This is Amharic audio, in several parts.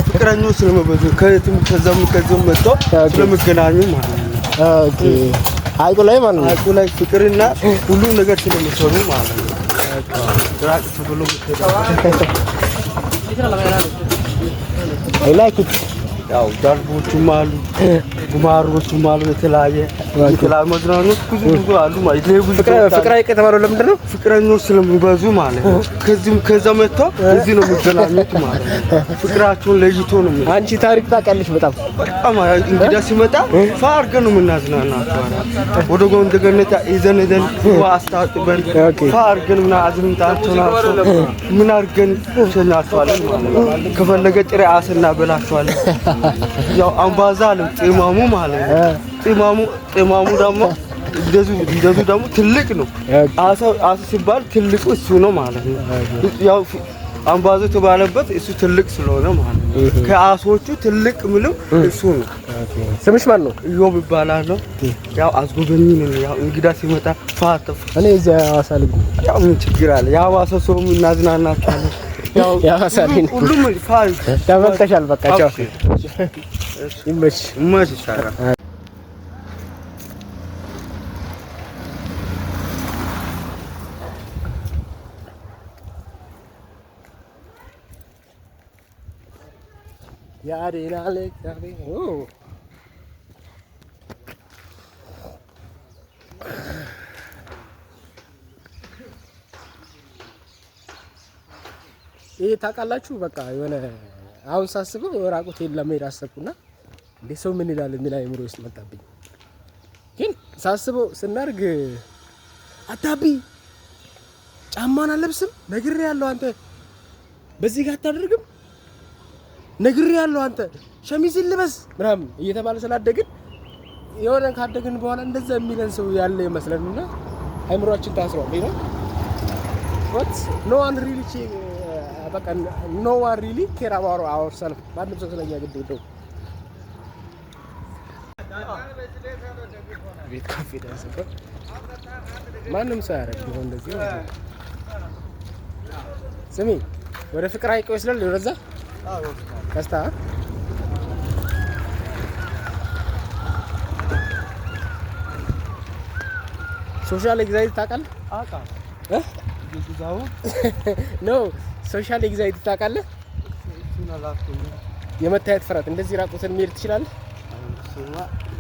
ፍቅረኞች ስለሚበዙ ከዛም መጥተው ስለሚገናኙ ማለት ነው። ኦኬ ሐይቁ ላይ ማለት ነው። ሐይቁ ላይ ፍቅርና ሁሉ ነገር ስለሚሰሩ ማለት ነው። ራቅ ብሎ I like it. ያው ዳርቦቹም አሉ ጉማሮቹም አሉ የተለያየ መዝናኖች ብዙ አሉ ማለት ነው። ፍቅር ሐይቅ የተባለው ለምንድን ነው? ፍቅረኞች ስለሚበዙ ማለት ነው። ከዛ መጥተው እዚህ ነው የሚገናኙት ማለት ነው። ፍቅራቸውን ለይቶ ነው። አንቺ ታሪክ ታውቂያለሽ? በጣም እንግዳ ሲመጣ ፋርገን ነው የምናዝናናቸው። ወደ ጎን ገነት ይዘን አስታጥበን ፋርገን ምን አዝምታቸው ነው ምን አርገን ሸኛቸዋለን ማለት ነው። ከፈለገ ጥሬ አስና በላቸዋለን። ያው አምባዛ አለ ጤማሙ ማለት ነው። ጤማሙ ደግሞ እንደዙ ደግሞ ትልቅ ነው። አሳ ሲባል ትልቁ እሱ ነው ማለት ነው። ያው አምባዛ ተባለበት እሱ ትልቅ ስለሆነ ማለት ነው። ከአሶቹ ትልቅ ምለው እሱ ነው። ስምሽ ማን ነው? ኢዮብ ይባላል። ያው አዝጎበኝ ነው። ያው እንግዳ ሲመጣ ፋተፍ እኔ እዚያ ሐዋሳ ልጅ ያው ምን ችግር አለ? ያው ሐዋሳ ሰው እናዝናናቸዋለን። ያው ያሳሊን ሁሉም ፋይ ተመልከሻል። በቃ ቻው ይመች ይሻላል። ያዴና ለክ ያዴ ይሄ ታውቃላችሁ። በቃ የሆነ አሁን ሳስበው ራቁቴን ለመሄድ አሰብኩና እንዴ ሰው ምን ይላል የሚል አይምሮ ውስጥ መጣብኝ። ግን ሳስበው ስናርግ አታቢ ጫማን አለብስም ነግሬያለሁ፣ አንተ በዚህ ጋር አታደርግም ነግሬያለሁ፣ አንተ ሸሚዝ ልበስ ምናምን እየተባለ ስላደግን የሆነ ካደግን በኋላ እንደዛ የሚለን ሰው ያለ ይመስለንና አይምሮአችን ታስሯል። ይሄ what no one really በቃ no one really care about ourselves ማንም ሰው ስለኛ ግድ የለውም። ቤት ኮንፊደንስ እኮ ማንም ሰው ያደርግ ነው እንደዚህ ነው። ስሚ ወደ ፍቅር ሐይቅ ይወስዳል ወደዛ ከስታ ሶሻል ኤግዛይት ታውቃለህ? አውቃለሁ ይዛው ኖ ሶሻል ኤግዛይት ታውቃለህ? የመታየት ፍርሃት እንደዚህ ራቁትን መሄድ ትችላለህ?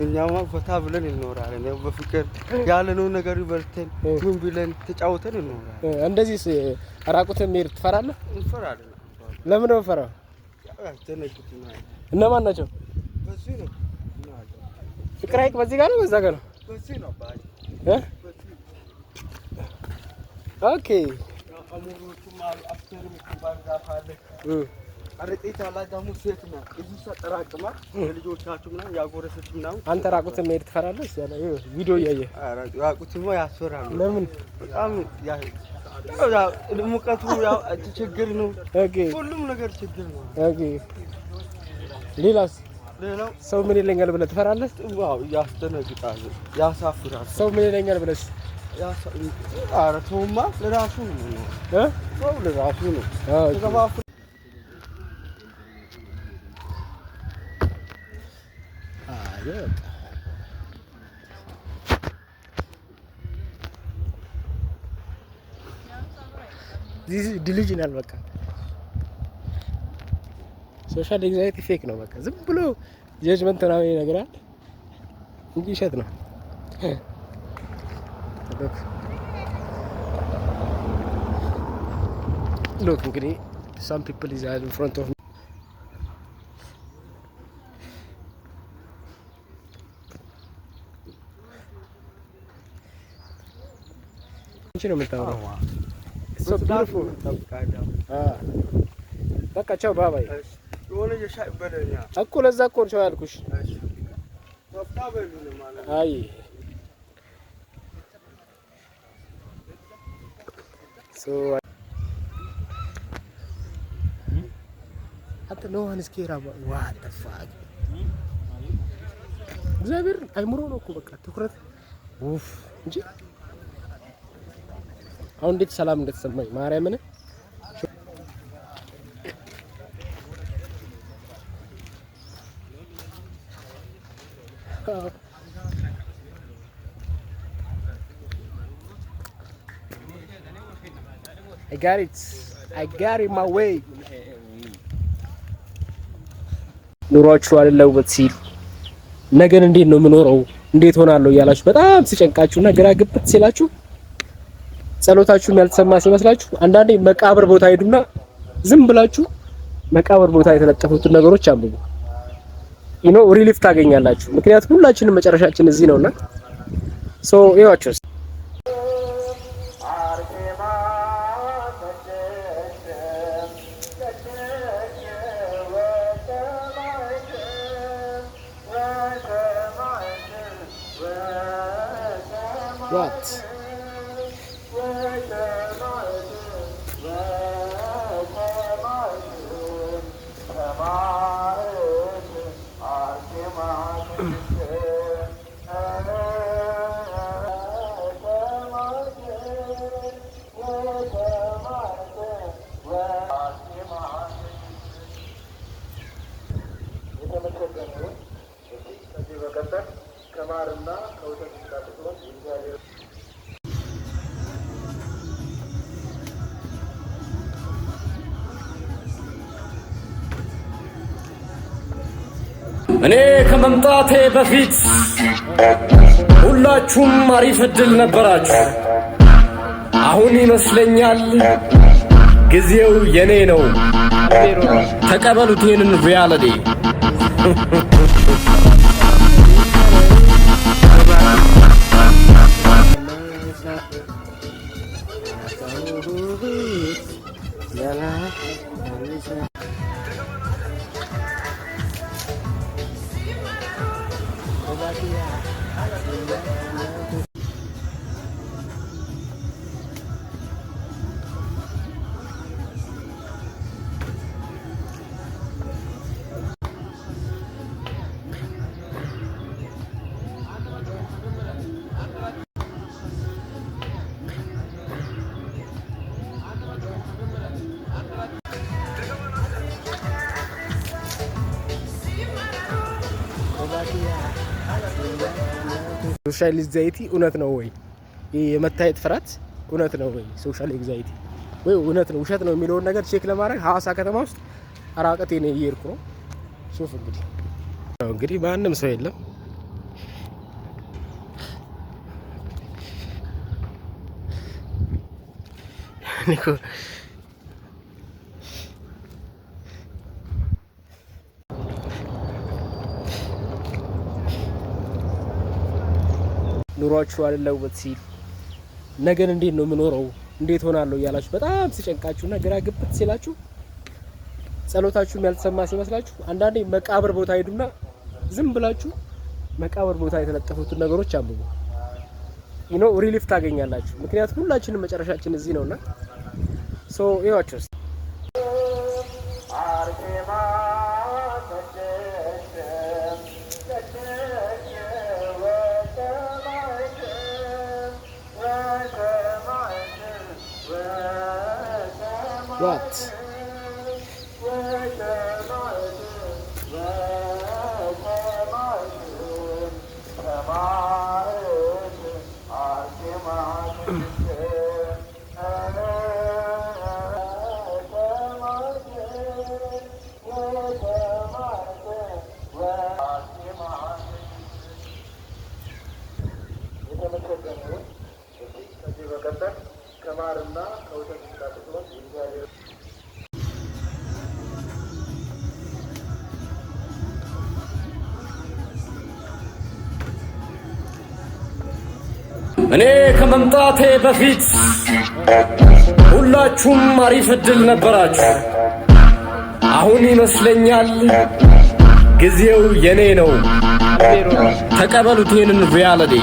እኛማ ፈታ ብለን እንኖራለን። ያው በፍቅር ያለነው ነገር ይበልተን ምን ብለን ተጫውተን እንኖራለን። እንደዚህ ራቁትን መሄድ ትፈራለህ? እንፈራለን። ለምን ነው ፈራው? እነማን ናቸው? በዚህ ነው ፍቅር ሐይቅ በዚህ ጋር ነው በዛ ጋር ነው? በዚህ ነው ባይ ኦኬ አሞሮቹም አፍተር ምትባርጋፋለ አረጤታ ላይ ደግሞ ሴት ነው እዚህ ተጠራቅማ ለልጆቻችሁ ምናምን ያጎረሰች ምናምን። አንተ ራቁትን መሄድ ትፈራለህ? እሺ ያለ ቪዲዮ እያየ ራቁትን ያስፈራል። ለምን? በጣም ሙቀቱ ያው ችግር ነው። ኦኬ ሁሉም ነገር ችግር ነው። ኦኬ ሌላው ሰው ምን ይለኛል ብለህ ትፈራለህ? ዋው ያስደነግጣል፣ ያሳፍራል። ሰው ምን ይለኛል ብለህ ኧረ ሰውማ ለራሱ ነው ሰው ለራሱ ነው። this is delusional በቃ ሶሻል ኤግዛይቲ ፌክ ነው። በቃ ዝም ብሎ ጀጅመንት ነው ይነግራል እንጂ ሸት ነው። look እንግዲህ some people is in front of me ነው የምታወራው? so beautiful በቃ ቻው ባባይ የሆነ የሻይ በለኛ እኮ ለዛ እኮ ነው ያልኩሽ። አይ so at no one is care about what the fuck እግዚአብሔር አይምሮ ነው እኮ በቃ ትኩረት ኡፍ እንጂ አሁን እንዴት ሰላም እንደተሰማኝ ማርያምን I got it my way. ኑሯችሁ አልለወጥ ሲል ነገን እንዴት ነው የምኖረው እንዴት ሆናለሁ እያላችሁ በጣም ሲጨንቃችሁና ግራ ግብት ሲላችሁ ጸሎታችሁም ያልተሰማ ሲመስላችሁ አንዳንዴ መቃብር ቦታ ሄዱና ዝም ብላችሁ መቃብር ቦታ የተለጠፉትን ነገሮች አንብቡ። ሪሊፍ ታገኛላችሁ። ምክንያቱም ሁላችንም መጨረሻችን እዚህ ነውና ይዋችሁ What? እኔ ከመምጣቴ በፊት ሁላችሁም አሪፍ እድል ነበራችሁ። አሁን ይመስለኛል ጊዜው የኔ ነው። ተቀበሉት ይህንን ሪያሊቲ። ሶሻል ኤንግዛይቲ እውነት ነው ወይ? የመታየት ፍርሃት እውነት ነው ወይ? ሶሻል ኤንግዛይቲ ወይ እውነት ነው ውሸት ነው የሚለውን ነገር ቼክ ለማድረግ ሐዋሳ ከተማ ውስጥ አራቀቴ ነው እየሄድኩ ነው። ሹፍ እንግዲህ ማንም ሰው የለም። ኑሯችሁ አልለወጥ ሲል ነገን እንዴት ነው የምኖረው እንዴት ሆናለሁ እያላችሁ በጣም ሲጨንቃችሁና ግራ ግብት ሲላችሁ ጸሎታችሁም ያልተሰማ ሲመስላችሁ አንዳንዴ መቃብር ቦታ ሄዱና ዝም ብላችሁ መቃብር ቦታ የተለጠፉትን ነገሮች አንብቡ። ሪሊፍ ታገኛላችሁ። ምክንያቱም ሁላችንም መጨረሻችን እዚህ ነውና ይዋችሁ What? እኔ ከመምጣቴ በፊት ሁላችሁም አሪፍ እድል ነበራችሁ። አሁን ይመስለኛል ጊዜው የኔ ነው። ተቀበሉት ይህንን ሪያሊቲ።